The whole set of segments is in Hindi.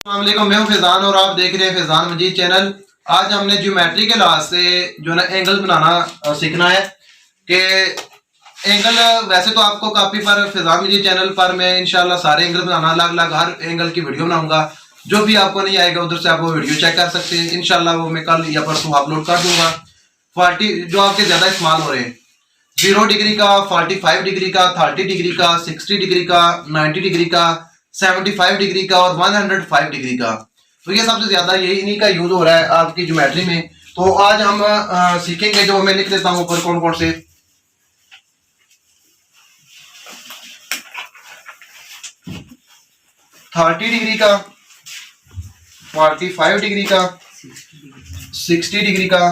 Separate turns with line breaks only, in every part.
अस्सलामुअलैकुम, मैं हूं फैजान और आप देख रहे हैं फैजान मजीद चैनल। आज हमने ज्योमेट्री के लिहाज से जो ना एंगल बनाना सीखना है कि एंगल वैसे तो आपको काफी पर फैजान मजीद चैनल पर मैं इंशाल्लाह सारे एंगल बनाना अलग अलग हर एंगल की वीडियो बनाऊंगा। जो भी आपको नहीं आएगा उधर से आप वो वीडियो चेक कर सकते हैं। इंशाल्लाह वो मैं कल या परसों अपलोड कर दूंगा। 40 जो आपके ज्यादा इस्तेमाल हो रहे हैं, 0 डिग्री का, 45 डिग्री का, 30 डिग्री का, 60 डिग्री का, 90 डिग्री का, 75 डिग्री का और 105 डिग्री का। तो ये सबसे ज्यादा यही इन्हीं का यूज हो रहा है आपकी ज्योमेट्री में। तो आज हम सीखेंगे, जो मैं लिख देता हूं ऊपर कौन कौन से। 30 डिग्री का, 45 डिग्री का, 60 डिग्री का,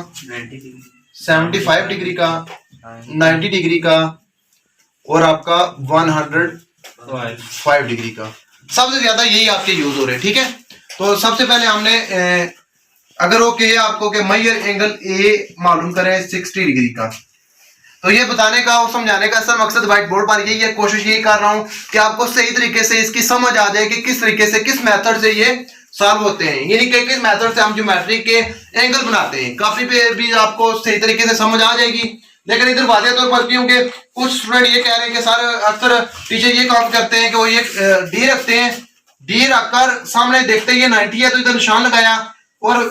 75 डिग्री का, 90 डिग्री का और आपका 105 डिग्री का। सबसे ज्यादा यही आपके यूज हो रहे हैं। ठीक है, तो सबसे पहले हमने अगर वो कहे आपको कि मेजर एंगल ए मालूम करें 60 डिग्री का, तो ये बताने का और समझाने का असल मकसद व्हाइट बोर्ड पर यही है। कोशिश यही कर रहा हूं कि आपको सही तरीके से इसकी समझ आ जाए कि किस तरीके से, किस मेथड से ये सॉल्व होते हैं, यानी कि किस मेथड से हम ज्योमेट्री के एंगल बनाते हैं। काफी पे भी आपको सही तरीके से समझ आ जाएगी। लेकिन इधर वादे तौर पर क्योंकि कुछ स्टूडेंट ये कह रहे हैं कि सर अक्सर टीचर ये काम करते हैं कि वो ये डी रखते हैं, डी रखकर सामने देखते हैं ये 90 है तो इधर निशान लगाया और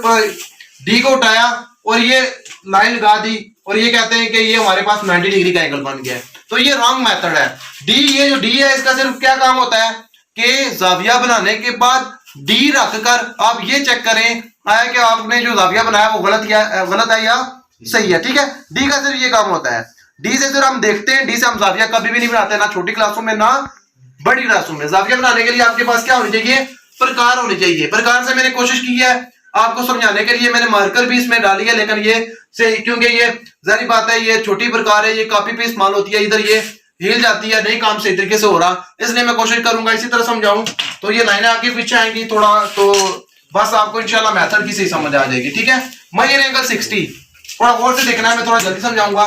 डी को उठाया और ये लाइन लगा दी और ये कहते हैं कि ये हमारे पास 90 डिग्री का एंगल बन गया है। तो ये रॉन्ग मेथड है। डी, ये जो डी है इसका सिर्फ क्या काम होता है कि जाविया बनाने के बाद डी रखकर आप ये चेक करें आया कि आपने जो जाविया बनाया वो गलत है या सही है। ठीक है, डी का सिर्फ ये काम होता है। डी से सिर्फ हम देखते हैं, डी से हम जाविया कभी भी नहीं बनाते, ना छोटी क्लासों में ना बड़ी क्लासों में। जाविया बनाने के लिए आपके पास क्या होनी चाहिए, प्रकार होनी चाहिए। प्रकार से मैंने कोशिश की है आपको समझाने के लिए, मैंने मार्कर भी इसमें डाली है, लेकिन ये से क्योंकि ये जारी बात है ये छोटी प्रकार है, ये काफी पे इस्तेमाल होती है, इधर ये हिल जाती है, नहीं काम सही तरीके से हो रहा, इसलिए मैं कोशिश करूंगा इसी तरह समझाऊं। तो ये लाइनें आगे पीछे आएंगी थोड़ा, तो बस आपको इंशाल्लाह मेथड की सही समझ आ जाएगी। ठीक है, मेजर एंगल 60 थोड़ा गौर से देखना है, मैं थोड़ा जल्दी समझाऊंगा।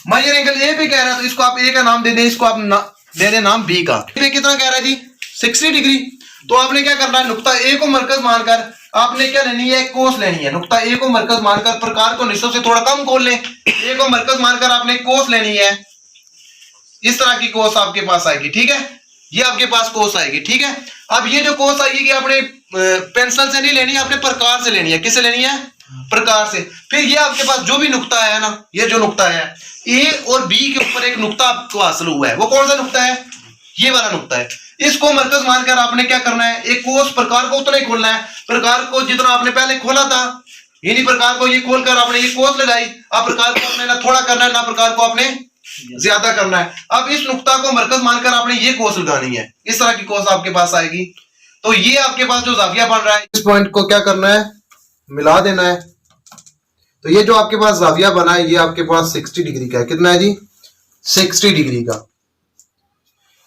मेजर एंगल ए पे कह रहा है तो इसको आप ए का नाम दे दें, इसको आप दे दें नाम बी का। पे कितना कह रहा है जी, 60 डिग्री। तो आपने क्या करना है, नुक्ता ए को मरकज मानकर आपने क्या लेनी है, कोस लेनी है। नुक्ता ए को मरकज मानकर प्रकार को निश्चों से थोड़ा कम खोल लें, ए को मरकज मानकर आपने कोस लेनी है। इस तरह की कोस आपके पास आएगी। ठीक है, ये आपके पास कोस आएगी। ठीक है, अब ये जो कोस आएगी आपने पेंसिल से नहीं लेनी है, आपने प्रकार से लेनी है। किससे लेनी है, प्रकार से। फिर ये आपके पास जो भी नुक्ता है ना, ये जो नुक्ता है ए और बी के ऊपर एक नुक्ता आपको हासिल हुआ है, वो कौन सा नुक्ता है, ये वाला नुक्ता है। इसको मरकज मानकर आपने क्या करना है, एक कोस प्रकार को उतना ही खोलना है, प्रकार को जितना आपने पहले खोला था, इन्हीं प्रकार को ये खोलकर आपने ये कोस लगाई। अब प्रकार को आपने ना थोड़ा करना है ना प्रकार को आपने ज्यादा करना है। अब इस नुक्ता को मरकज मानकर आपने ये कोस लगानी है, इस तरह की कोस आपके पास आएगी। तो ये आपके पास जो जाविया बन रहा है, इस पॉइंट को क्या करना है, मिला देना है। तो ये जो आपके पास जाविया बना है ये आपके पास 60 डिग्री का है। कितना है जी, 60 डिग्री का।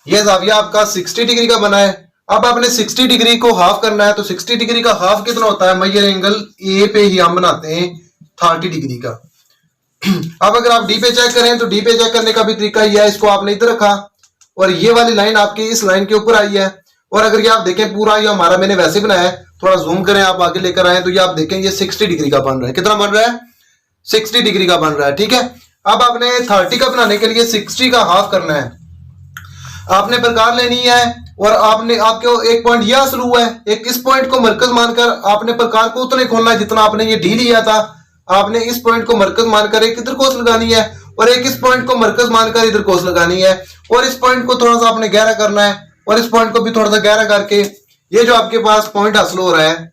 ये जाविया आपका 60 डिग्री का बना है। अब आपने 60 डिग्री को हाफ करना है, तो 60 डिग्री का हाफ कितना होता है, मेजर एंगल ए पे ही हम बनाते हैं 30 डिग्री का। अब अगर आप डी पे चेक करें तो डी पे चेक करने का भी तरीका यह है, इसको आपने इधर रखा और ये वाली लाइन आपकी इस लाइन के ऊपर आई है। और अगर ये आप देखें पूरा ये हमारा मैंने वैसे बनाया है, थोड़ा जूम करें आप आगे लेकर आए तो ये आप देखें ये 60 डिग्री का बन रहा है। कितना बन रहा है, 60 डिग्री का बन रहा है। ठीक है, अब आपने 30 का बनाने के लिए 60 का हाफ करना है, आपने प्रकार लेनी है और आपने आपको एक पॉइंट यह हासिल हुआ है, एक इस पॉइंट को मरकज मानकर आपने प्रकार को उतना ही खोलना है जितना आपने ये डी लिया था। आपने इस पॉइंट को मरकज मानकर एक इधर कोस लगानी है और एक इस पॉइंट को मरकज मानकर इधर कोस लगानी है और इस पॉइंट को थोड़ा सा आपने गहरा करना है और इस पॉइंट को भी थोड़ा सा गहरा करके ये जो आपके पास पॉइंट हासिल हो रहा है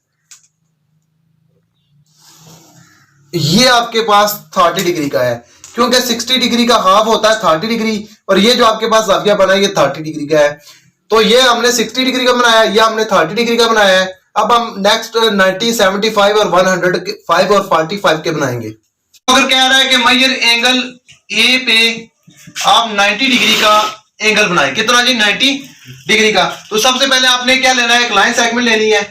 ये आपके पास 30 डिग्री का है, क्योंकि 60 डिग्री का हाफ होता है 30 डिग्री और ये जो आपके पास जाविया बना है ये 30 डिग्री का है। तो ये हमने 60 डिग्री का बनाया है, ये हमने 30 डिग्री का बनाया है। अब हम नेक्स्ट 90, 75 और 105 और 45 के बनाएंगे। अगर कह रहा है कि मेजर एंगल ए पे आप 90 डिग्री का एंगल बनाए, कितना जी, 90 डिग्री का। तो सबसे पहले आपने क्या लेना है, एक लाइन सेगमेंट लेनी है।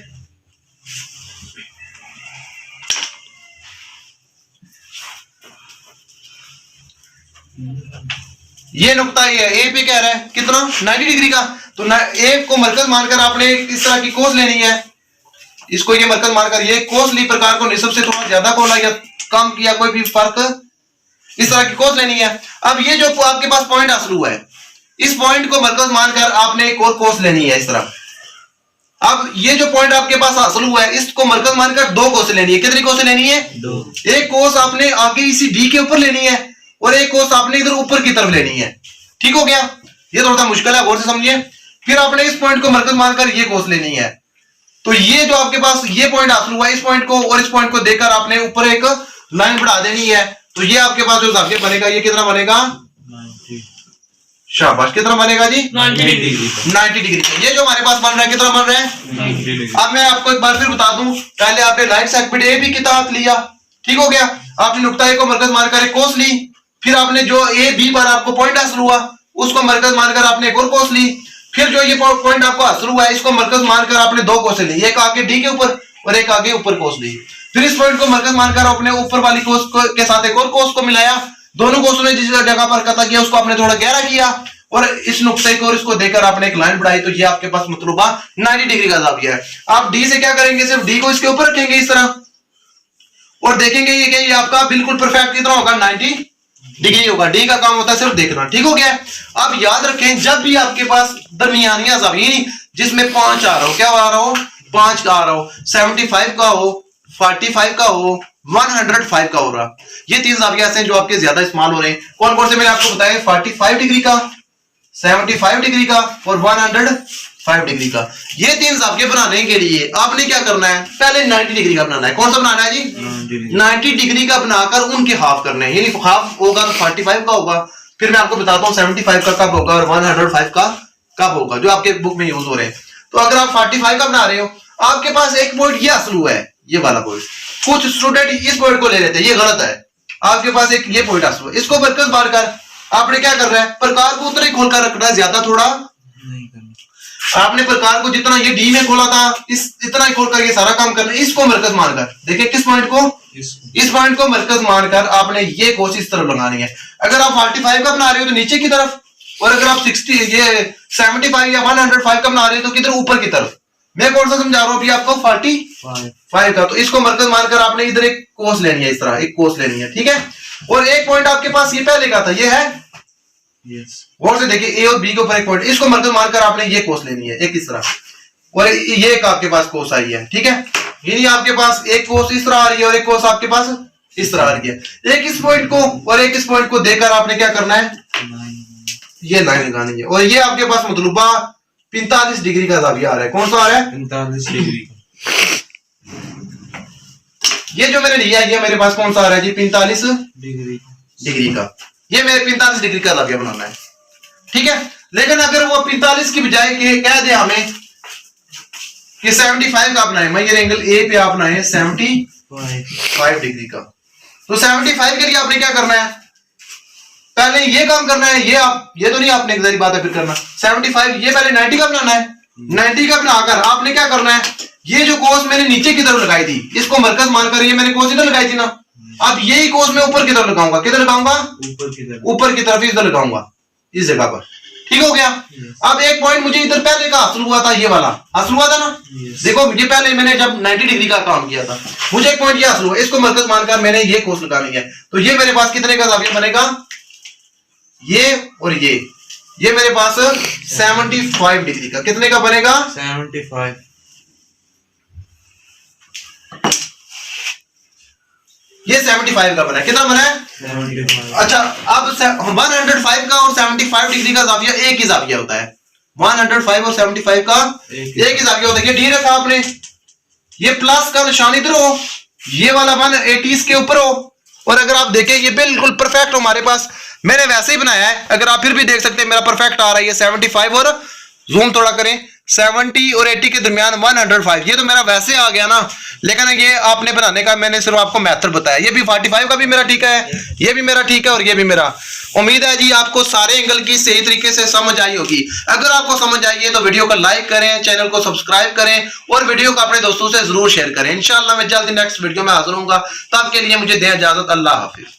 ये नुक्ता ये ए पे कह रहा है कितना, 90 डिग्री का। तो ए को मरकज मानकर आपने इस तरह की कोस लेनी है, इसको ये मरकज मानकर ये कोस ली, प्रकार को निस्ब से थोड़ा ज्यादा खोला या कम किया, कोई भी फर्क, इस तरह की कोस लेनी है। अब ये जो आपके पास पॉइंट हासिल हुआ है, इस पॉइंट को मरकज मानकर आपने एक और कोस लेनी है इस तरह। अब ये जो पॉइंट आपके पास हासिल हुआ है, इसको मरकज मानकर दो कोस लेनी है। कितनी कोस लेनी है? दो। एक कोस आपने आगे इसी डी के ऊपर लेनी है और एक कोस आपने इधर ऊपर की तरफ लेनी है। ठीक हो गया? ये थोड़ा सा मुश्किल है, गौर से समझिए। फिर आपने इस पॉइंट को मरकज मानकर ये कोस लेनी है। तो ये जो आपके पास ये पॉइंट हासिल हुआ है, इस पॉइंट को और इस पॉइंट को देकर आपने ऊपर एक लाइन बढ़ा देनी है। तो ये आपके पास जो जाविया बनेगा, ये कितना बनेगा? 90। शाबाश, कितना बनेगा जी? 90 डिग्री। ये जो हमारे पास बन रहा है, कितना बन रहा है? 90 डिग्री। अब मैं आपको एक बार फिर बता दूं, पहले आपने लाइट सेगमेंट ए बी की तरह लिया, ठीक हो गया। आपने नुक्ता ए को मरकज मानकर एक कोस ली, फिर आपने जो ए बी पर आपको पॉइंट हासिल हुआ, उसको मरकज मानकर आपने एक और कोस ली। फिर जो ये पॉइंट आपको हासिल हुआ है, इसको मरकज मानकर आपने दो कोसें ली, एक आगे डी के ऊपर और एक आगे ऊपर कोस ली। फिर इस पॉइंट को मरकज मानकर आपने ऊपर वाली कोस के साथ एक और कोस को मिलाया। दोनों कोसों ने जिस जगह पर कता किया उसको आपने थोड़ा गहरा किया और इस नुक्ते को और इसको देकर आपने एक लाइन बढ़ाई। तो ये आपके पास मतलूबा 90 डिग्री का जाविया है। आप डी से क्या करेंगे? सिर्फ डी को इसके ऊपर रखेंगे इस तरह और देखेंगे ये आपका बिल्कुल परफेक्ट कितना होगा? 90 डिग्री होगा। डी का काम होता है सिर्फ देखना। ठीक हो गया? अब याद रखें, जब भी आपके पास दरमियानिया जाविया जिसमें 5 आ रहा हो, क्या आ रहा हो? 5 का आ रहा हो, 75 का हो, 45 का हो, 105 का हो रहा, ये तीन जाविया हैं जो आपके ज्यादा इस्तेमाल हो रहे हैं। कौन कौन से मैंने आपको बताया? 45 डिग्री का, 75 डिग्री का और 105 डिग्री का। ये तीन जाविया बनाने के लिए आपने क्या करना है? पहले 90 डिग्री का बनाना है। कौन सा बनाना है जी? 90 डिग्री का बनाकर उनके हाफ करने हैं। यानी हाफ होगा तो 45 का होगा, फिर मैं आपको बताता हूँ 75 का कब होगा और 105 का कब होगा, जो आपके बुक में यूज हो रहे हैं। तो अगर आप 45 का बना रहे हो, आपके पास एक पॉइंट ये हासिल हुआ है, ये वाला पॉइंट। कुछ स्टूडेंट इस पॉइंट को ले लेते हैं, ये गलत है। आपके पास एक ये पॉइंट हासिल हुआ, इसको मरकज मानकर आपने क्या करना है? प्रकार को उतना ही खोलकर रखना है, ज्यादा थोड़ा नहीं करना। आपने प्रकार को जितना ये डी में खोला था, इतना ही खोलकर ये सारा काम करना है। इसको मरकज मानकर देखिए, किस पॉइंट को? इस पॉइंट को मरकज मानकर आपने ये कोशिश इस तरफ लगानी है। अगर आप 45 का बना रहे हो तो नीचे की तरफ, और अगर आप 75 या 105 का बना रहे हो तो किधर? ऊपर की तरफ। मैं कौन सा समझा रहा हूं अभी आपको? 45 का। तो इसको मरकज मानकर आपने इधर एक कोस लेनी है, इस तरह एक कोस लेनी है। ठीक है? और एक पॉइंट आपके पास ये पहले का था, ये है गौर से देखिए, ए और बी के ऊपर एक पॉइंट, इसको मरकज मानकर आपने ये कोस लेनी है एक इस तरह, और ये एक आपके पास कोस आई है। ठीक है? यानी आपके पास एक कोस इस तरह आ रही है और एक कोस आपके पास इस तरह आ रही है। एक इस पॉइंट को और एक इस पॉइंट को देकर आपने क्या करना है? ये लाइन लगानी है। और ये आपके पास मतलूबा 45 डिग्री का जाविया आ रहा है। कौन सा आ रहा है? 45 डिग्री का। ये जो मैंने लिया है, ये मेरे पास कौन सा आ रहा है जी? 45 डिग्री का। ये मेरे 45 डिग्री का जाविया बनाना है। ठीक है? लेकिन अगर वो 45 की बजाय कह दे हमें कि 75 का अपना है, मैं ये एंगल ए पे अपना है 75 डिग्री का, तो 75 के लिए आपने क्या करना है? पहले ये काम करना है। ये तो नहीं आपने एक बात है फिर करना 75, ये पहले 90 का बनाना है। 90 का बनाकर आपने क्या करना है? ये जो कोस मैंने नीचे की तरफ लगाई थी, इसको मरकज मानकर ये मैंने कोस इधर लगाई थी ना, अब यही कोस मैं ऊपर की तरफ लगाऊंगा। किधर लगाऊंगा? ऊपर की तरफ इधर लगाऊंगा, इस जगह पर। ठीक हो गया? अब एक पॉइंट मुझे इधर पहले का हासिल हुआ था, ये वाला हासिल हुआ था ना। देखो, ये पहले मैंने जब 90 डिग्री का काम किया था, मुझे एक पॉइंट ये हासिल हुआ, इसको मरकज मानकर मैंने ये कोस लगानी है। तो ये मेरे पास कितने का जाविया बनेगा? ये और ये मेरे पास 75 डिग्री का। कितने का बनेगा? 75। ये 75 का बना है। कितना बना है? 75। अच्छा, अब 105 का और 75 डिग्री का जाविया एक ही जाविया होता है। 105 और 75 का एक ही जाविया होता है। ये डी रखा आपने, ये प्लस का निशान इधर हो, ये वाला 180 के ऊपर हो, और अगर आप देखें ये बिल्कुल परफेक्ट हो हमारे पास। मैंने वैसे ही बनाया है, अगर आप फिर भी देख सकते हैं मेरा परफेक्ट आ रहा है। ये 75 और जूम थोड़ा करें, 70 और 80 के दरमियान 105, ये तो मेरा वैसे आ गया ना। लेकिन ये आपने बनाने का मैंने सिर्फ आपको मेथड बताया। ये भी 45 का भी मेरा ठीक है, ये भी मेरा ठीक है, और ये भी मेरा। उम्मीद है जी आपको सारे एंगल की सही तरीके से समझ आई होगी। अगर आपको समझ आई है तो वीडियो को लाइक करें, चैनल को सब्सक्राइब करें और वीडियो को अपने दोस्तों से जरूर शेयर करें। इंशाल्लाह मैं जल्द नेक्स्ट वीडियो में हाजिर होऊंगा। तब के लिए मुझे दें इजाजत। अल्लाह हाफिज।